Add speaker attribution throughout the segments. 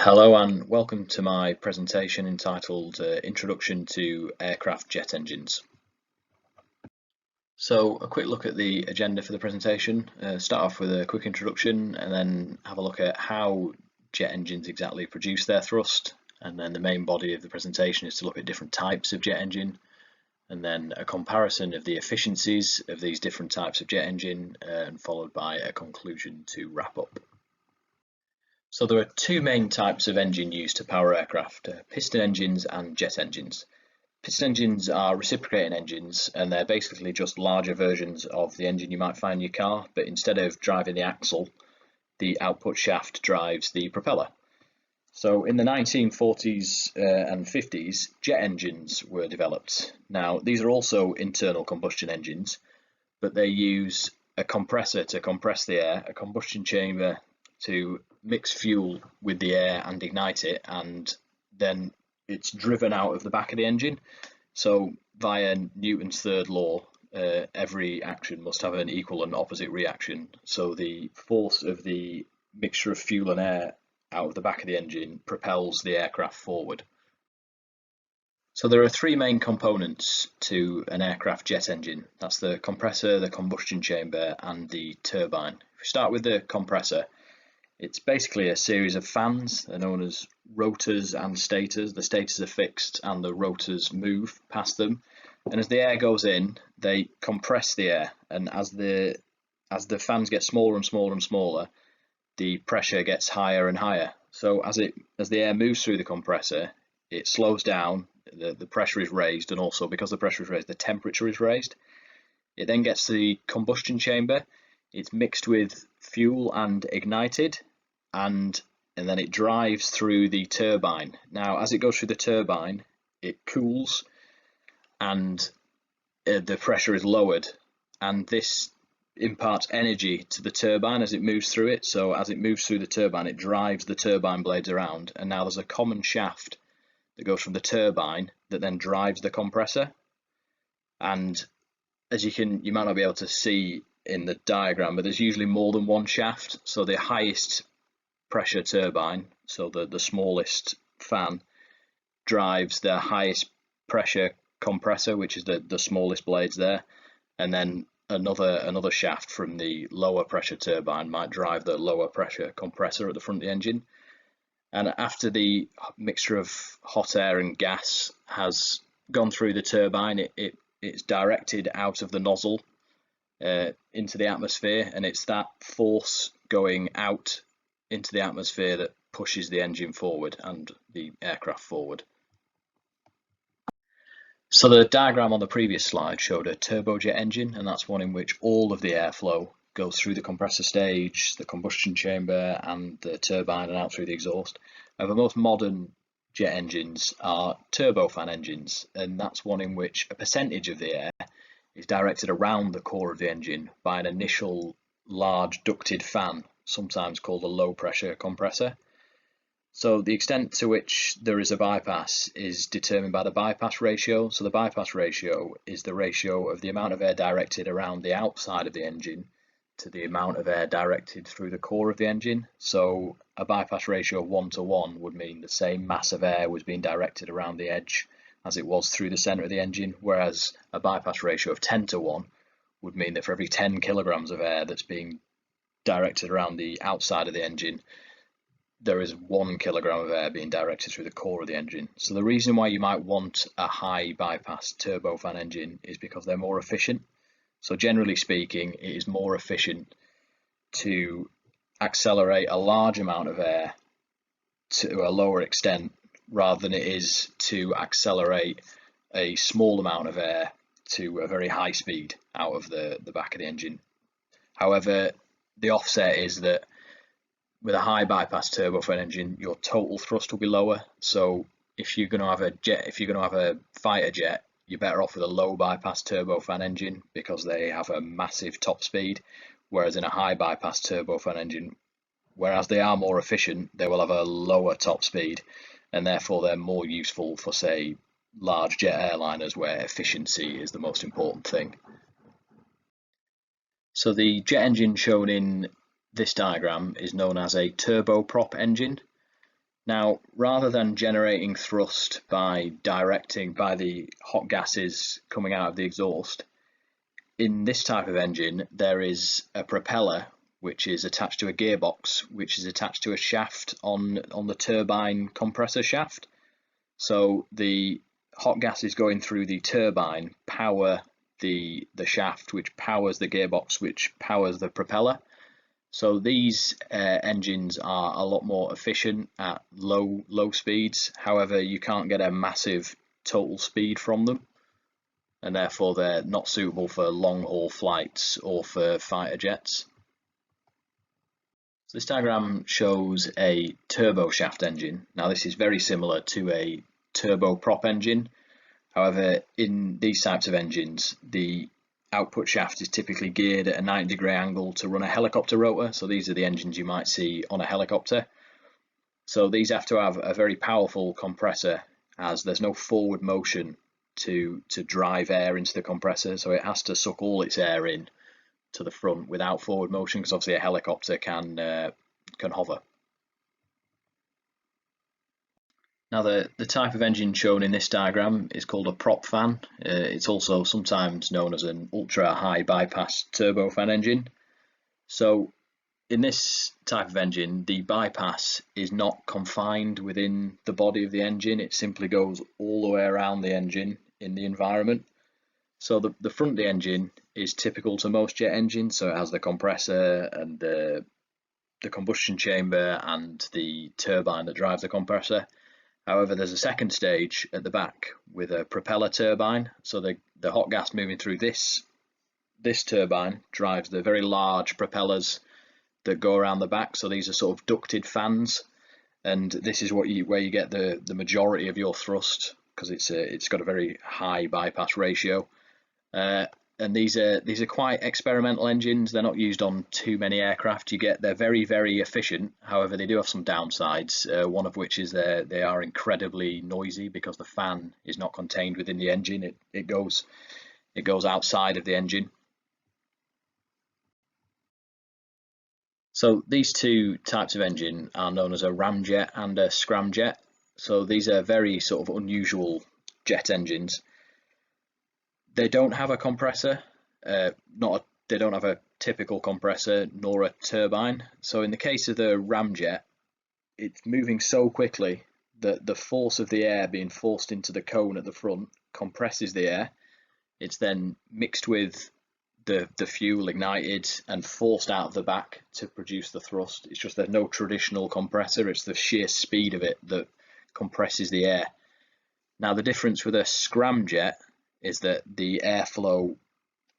Speaker 1: Hello and welcome to my presentation entitled Introduction to Aircraft Jet Engines. So a quick look at the agenda for the presentation. Start off with a quick introduction and then have a look at how jet engines exactly produce their thrust, and then the main body of the presentation is to look at different types of jet engine and then a comparison of the efficiencies of these different types of jet engine and followed by a conclusion to wrap up. So there are two main types of engine used to power aircraft, piston engines and jet engines. Piston engines are reciprocating engines and they're basically just larger versions of the engine you might find in your car, but instead of driving the axle, the output shaft drives the propeller. So in the 1940s and 50s, jet engines were developed. Now these are also internal combustion engines, but they use a compressor to compress the air, a combustion chamber to mix fuel with the air and ignite it, and then it's driven out of the back of the engine. So via Newton's third law, every action must have an equal and opposite reaction. So the force of the mixture of fuel and air out of the back of the engine propels the aircraft forward. So there are three main components to an aircraft jet engine. That's the compressor, the combustion chamber, and the turbine. If we start with the compressor, it's basically a series of fans. They're known as rotors and stators. The stators are fixed and the rotors move past them. And as the air goes in, they compress the air. And as the fans get smaller and smaller and smaller, the pressure gets higher and higher. So as the air moves through the compressor, it slows down, the pressure is raised, and also because the pressure is raised, the temperature is raised. It then gets to the combustion chamber. It's mixed with fuel and ignited, and then it drives through the turbine. Now, as it goes through the turbine, it cools and the pressure is lowered, and this imparts energy to the turbine as it moves through it. So as it moves through the turbine, it drives the turbine blades around, and now there's a common shaft that goes from the turbine that then drives the compressor. And as you might not be able to see in the diagram, but there's usually more than one shaft. So the highest pressure turbine, so the smallest fan, drives the highest pressure compressor, which is the smallest blades there, and then another shaft from the lower pressure turbine might drive the lower pressure compressor at the front of the engine. And after the mixture of hot air and gas has gone through the turbine, it's directed out of the nozzle into the atmosphere, and it's that force going out into the atmosphere that pushes the engine forward and the aircraft forward. So the diagram on the previous slide showed a turbojet engine, and that's one in which all of the airflow goes through the compressor stage, the combustion chamber, and the turbine and out through the exhaust. The most modern jet engines are turbofan engines, and that's one in which a percentage of the air is directed around the core of the engine by an initial large ducted fan, sometimes called a low pressure compressor. So the extent to which there is a bypass is determined by the bypass ratio. So the bypass ratio is the ratio of the amount of air directed around the outside of the engine to the amount of air directed through the core of the engine. So a bypass ratio of 1:1 would mean the same mass of air was being directed around the edge as it was through the center of the engine, whereas a bypass ratio of 10:1 would mean that for every 10 kilograms of air that's being directed around the outside of the engine, there is 1 kilogram of air being directed through the core of the engine. So the reason why you might want a high bypass turbofan engine is because they're more efficient. So generally speaking, it is more efficient to accelerate a large amount of air to a lower extent rather than it is to accelerate a small amount of air to a very high speed out of the back of the engine. Have the offset is that with a high bypass turbofan engine, your total thrust will be lower. So if you're going to have a fighter jet, you're better off with a low bypass turbofan engine because they have a massive top speed, whereas in a high bypass turbofan engine, whereas they are more efficient, they will have a lower top speed, and therefore they're more useful for, say, large jet airliners where efficiency is the most important thing. So the jet engine shown in this diagram is known as a turboprop engine. Now, rather than generating thrust by the hot gases coming out of the exhaust, in this type of engine there is a propeller which is attached to a gearbox, which is attached to a shaft on the turbine compressor shaft. So the hot gases going through the turbine power the shaft, which powers the gearbox, which powers the propeller. So these engines are a lot more efficient at low speeds. However, you can't get a massive total speed from them, and therefore they're not suitable for long haul flights or for fighter jets. So this diagram shows a turboshaft engine. Now this is very similar to a turboprop engine. However, in these types of engines, the output shaft is typically geared at a 90-degree angle to run a helicopter rotor. So these are the engines you might see on a helicopter. So these have to have a very powerful compressor, as there's no forward motion to drive air into the compressor. So it has to suck all its air in to the front without forward motion, because obviously a helicopter can hover. Now the type of engine shown in this diagram is called a prop fan. It's also sometimes known as an ultra high bypass turbofan engine. So in this type of engine, the bypass is not confined within the body of the engine. It simply goes all the way around the engine in the environment. So the front of the engine is typical to most jet engines. So it has the compressor and the combustion chamber and the turbine that drives the compressor. However, there's a second stage at the back with a propeller turbine. So the hot gas moving through this turbine drives the very large propellers that go around the back. So these are sort of ducted fans, and this is where you get the majority of your thrust, because it's got a very high bypass ratio. And these are quite experimental engines. They're not used on too many aircraft. They're very, very efficient. However, they do have some downsides. One of which is they are incredibly noisy, because the fan is not contained within the engine. It goes outside of the engine. So these two types of engine are known as a ramjet and a scramjet. So these are very sort of unusual jet engines. They don't have a compressor, they don't have a typical compressor nor a turbine. So in the case of the ramjet, it's moving so quickly that the force of the air being forced into the cone at the front compresses the air. It's then mixed with the fuel, ignited and forced out of the back to produce the thrust. It's just there's no traditional compressor. It's the sheer speed of it that compresses the air. Now the difference with a scramjet is that the airflow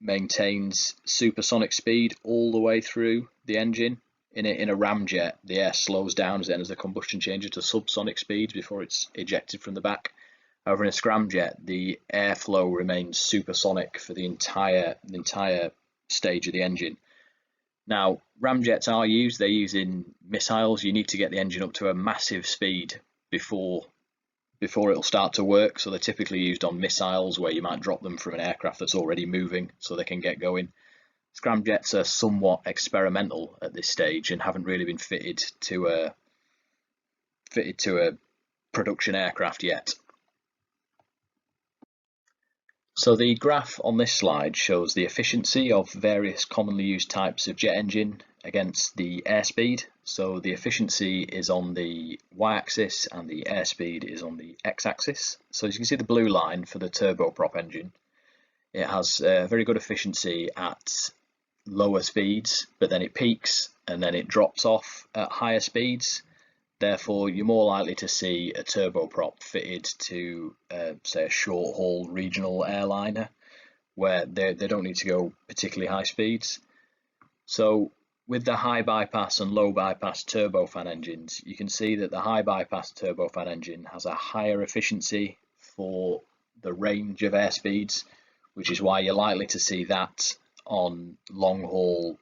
Speaker 1: maintains supersonic speed all the way through the engine. In a ramjet, the air slows down as it enters the combustion chamber to subsonic speeds before it's ejected from the back. However, in a scramjet, the airflow remains supersonic for the entire stage of the engine. Now, ramjets are used. They're used in missiles. You need to get the engine up to a massive speed before it'll start to work. So they're typically used on missiles, where you might drop them from an aircraft that's already moving so they can get going. Scramjets are somewhat experimental at this stage and haven't really been fitted to a production aircraft yet. So the graph on this slide shows the efficiency of various commonly used types of jet engine against the airspeed. So the efficiency is on the y-axis and the airspeed is on the x-axis. So as you can see, the blue line for the turboprop engine, it has very good efficiency at lower speeds, but then it peaks and then it drops off at higher speeds. Therefore, you're more likely to see a turboprop fitted to, say, a short-haul regional airliner, where they don't need to go particularly high speeds. So with the high bypass and low bypass turbofan engines, you can see that the high bypass turbofan engine has a higher efficiency for the range of airspeeds, which is why you're likely to see that on long-haul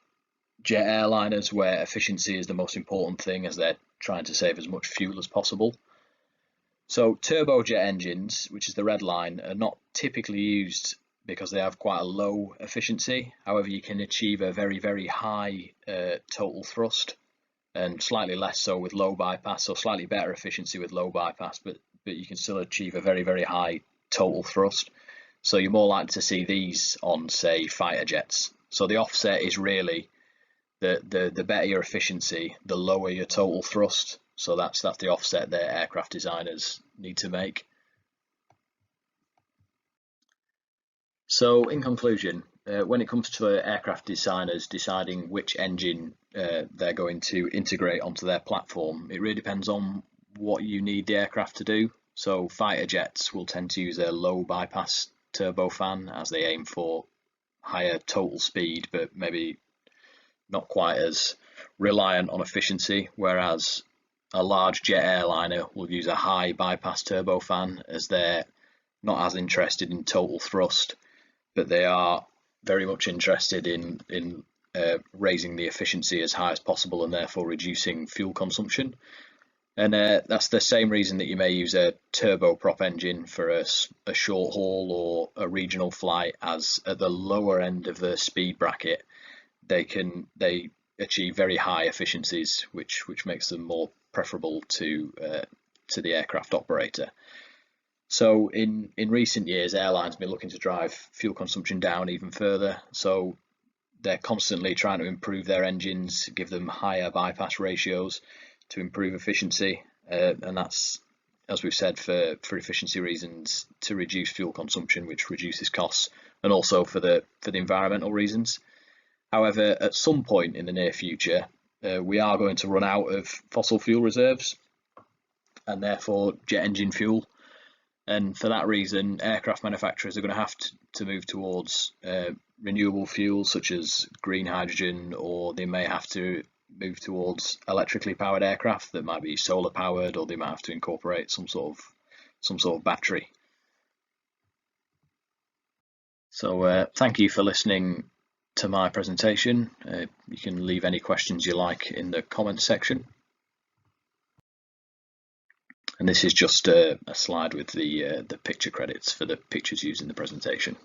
Speaker 1: jet airliners, where efficiency is the most important thing, as they're trying to save as much fuel as possible. So turbojet engines, which is the red line, are not typically used because they have quite a low efficiency. However, you can achieve a very, very high total thrust and slightly less so with low bypass, so slightly better efficiency with low bypass, but you can still achieve a very, very high total thrust. So you're more likely to see these on, say, fighter jets. So the offset is really the better your efficiency, the lower your total thrust. So that's the offset that aircraft designers need to make. So in conclusion, when it comes to aircraft designers deciding which engine they're going to integrate onto their platform, it really depends on what you need the aircraft to do. So fighter jets will tend to use a low bypass turbofan as they aim for higher total speed, but maybe not quite as reliant on efficiency, whereas a large jet airliner will use a high bypass turbofan as they're not as interested in total thrust, but they are very much interested in raising the efficiency as high as possible and therefore reducing fuel consumption. And that's the same reason that you may use a turboprop engine for a short haul or a regional flight, as at the lower end of the speed bracket they achieve very high efficiencies, which makes them more preferable to the aircraft operator. So in recent years, airlines have been looking to drive fuel consumption down even further. So they're constantly trying to improve their engines, give them higher bypass ratios to improve efficiency, and that's, as we've said, for efficiency reasons, to reduce fuel consumption, which reduces costs, and also for the environmental reasons. However, at some point in the near future, we are going to run out of fossil fuel reserves and therefore jet engine fuel. And for that reason, aircraft manufacturers are going to have to move towards renewable fuels such as green hydrogen, or they may have to move towards electrically powered aircraft that might be solar powered, or they might have to incorporate some sort of battery. So thank you for listening to my presentation. You can leave any questions you like in the comments section. And this is just a slide with the picture credits for the pictures used in the presentation.